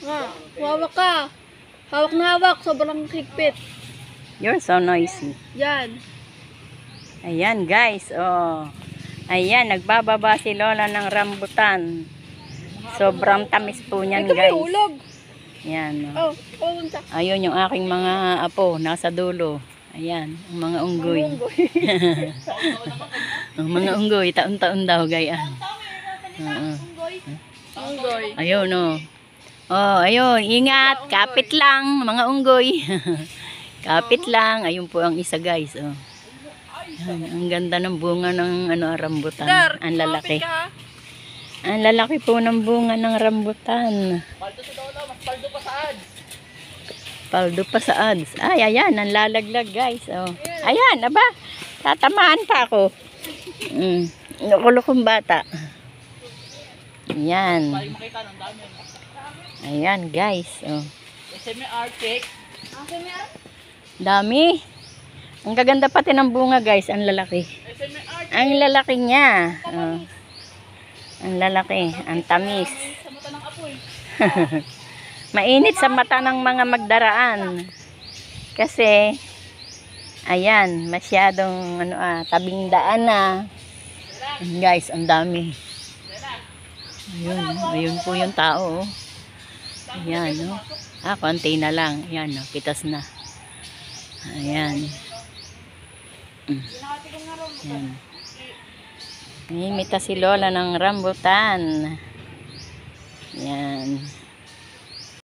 Nga, hawak ka. Hawak na hawak, sobrang higpit. You're so noisy. Yan. Ayan guys, oh. Ayan, nagbababa si Lola ng rambutan. Sobrang tamis po niyan guys. Hulog. Ayan, Oh, oh. pumunta. Ayun yung aking mga apo, nasa dulo. Ayan, ang mga unggoy. Ang mga unggoy, taon-taon daw gaya. Unggoy. Ayun, oh. Oh, ayun, ingat, kapit lang, mga unggoy. Kapit lang, ayun po ang isa guys, oh. Ayan, ang ganda ng bunga ng rambutan. Ang lalaki. Ang lalaki po ng bunga ng rambutan. Paldo sa dolo, mas paldo pa sa ads. Paldo pa sa ads. Ay, ayan, ang lalaglag guys, oh. Ayan, aba, tatamaan pa ako. Nakulokong bata. Ayan. Para makita ng dami. Ayan guys, oh. SMA Arctic. Dami. Ang gaganda pati ng bunga guys, ang lalaki. SMA Arctic. Ang lalaki niya. Oh. Ang lalaki, ang tamis. Sa mata ng apoy. Mainit sa mata ng mga magdaraan. Kasi ayan, masyadong tabing daan na. Ayan, guys, ang dami. Ayun, ayun po yung tao. Oh. Ayan, no. Konti na lang. Ayan, no, pitas na. Ayan. Ayan. Nimita si Lola ng rambutan. Ayan.